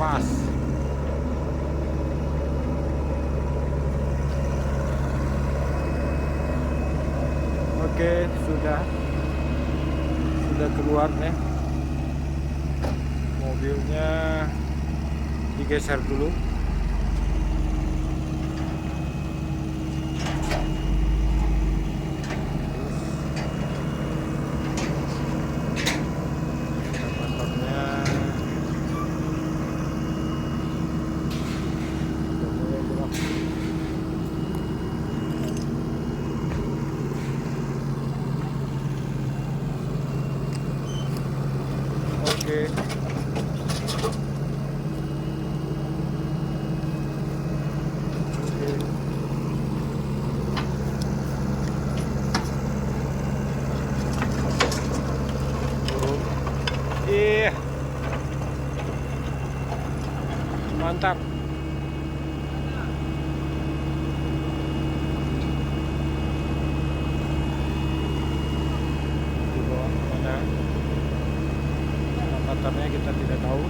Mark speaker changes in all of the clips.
Speaker 1: lepas. Oke, sudah keluar nih. Mobilnya digeser dulu. Oke. Turun. Iya. Mantap. Di bawah mana? Motornya kita tidak tahu.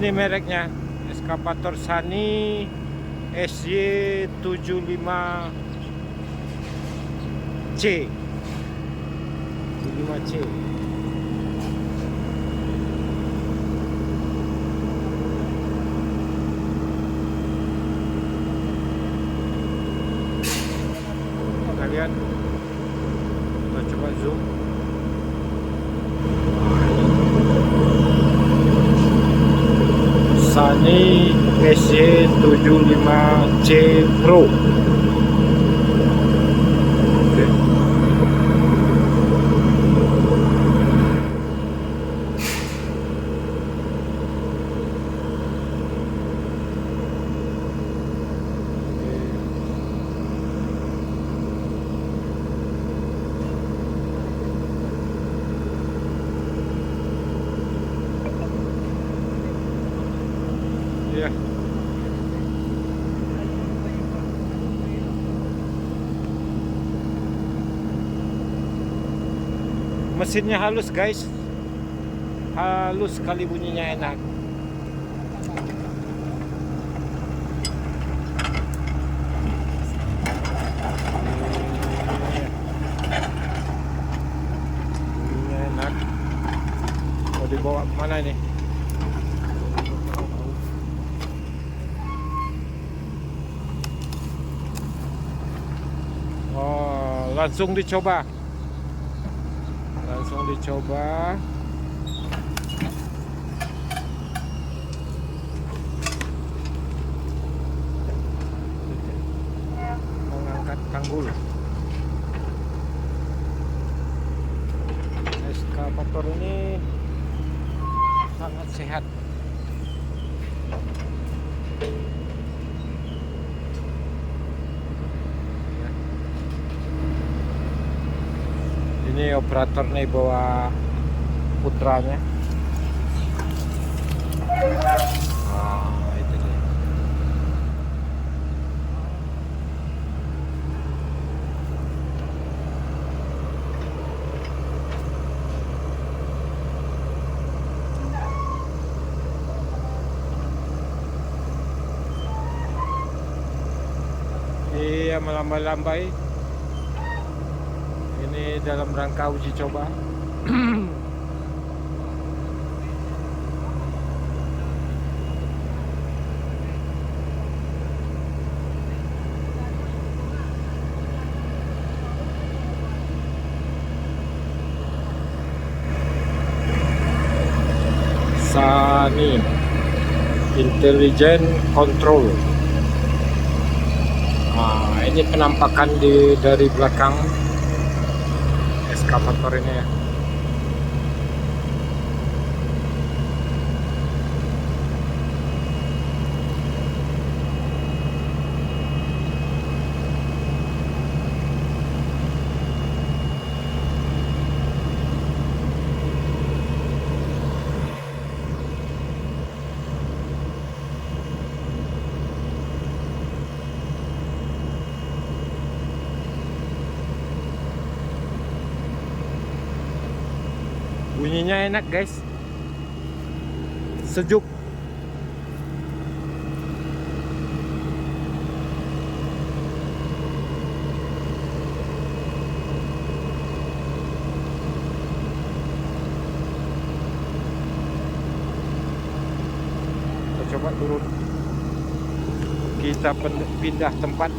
Speaker 1: Ini mereknya eskavator Sani SY75C. 75C. Kita lihat, kita coba zoom. Sani SY75C Pro. Oke. Iya. Mesinnya halus guys, halus sekali, bunyinya enak. Bunyinya enak. Mau dibawa kemana ini? Oh, langsung dicoba. Mengangkat tanggul. Eskavator ini sangat sehat. Ini operator nih bawa putranya. Itu dia. Iya, melambai-lambai. Ini dalam rangka uji coba. Sani Intelligent Control. Ini penampakan dari belakang eskavator ini ya. Bunyinya enak guys, sejuk. Kita coba turun, kita pindah tempat.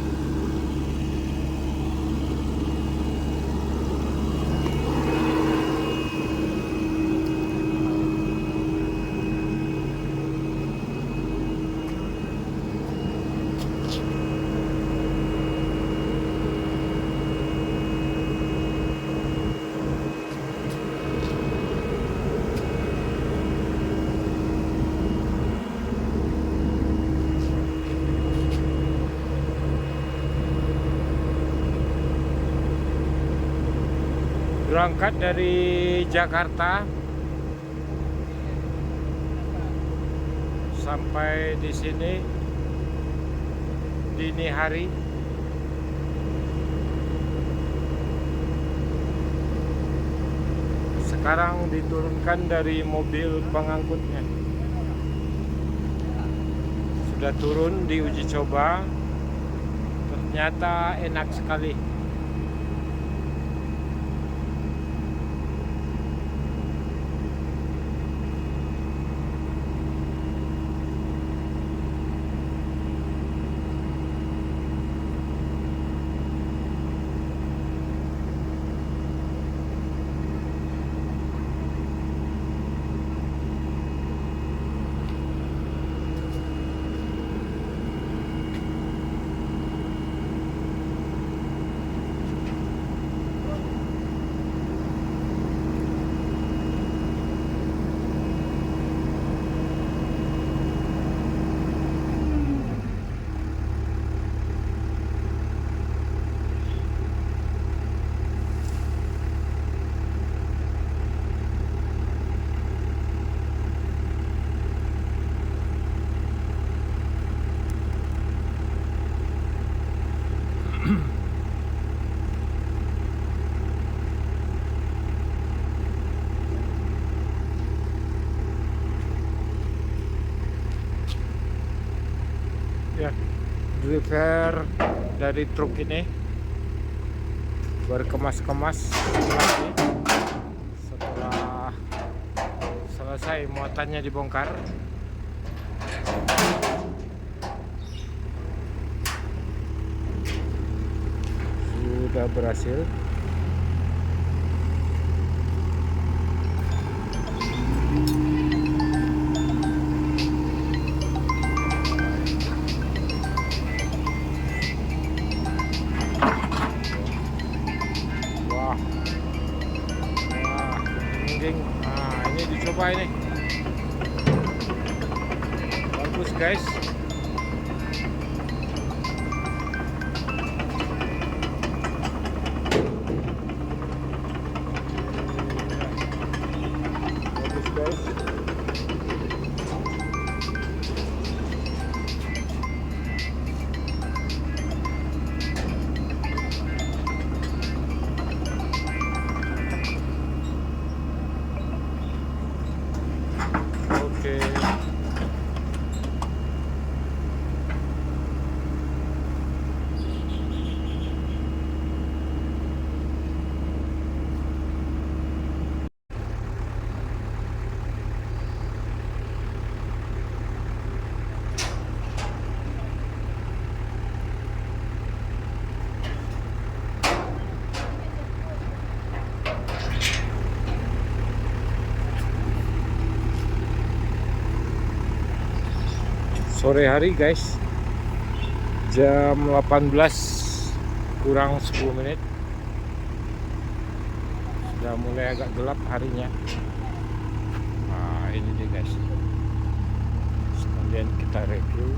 Speaker 1: Berangkat dari Jakarta sampai di sini dini hari. Sekarang diturunkan dari mobil pengangkutnya. Sudah turun di uji coba. Ternyata enak sekali. Ya, driver dari truk ini berkemas-kemas lagi setelah selesai muatannya dibongkar. Sudah berhasil. Nah, ini dicoba ini. Bagus guys. Bagus guys. Oke. Sore hari guys, jam 18 kurang 10 menit, sudah mulai agak gelap harinya. Nah ini dia guys, sekalian kita review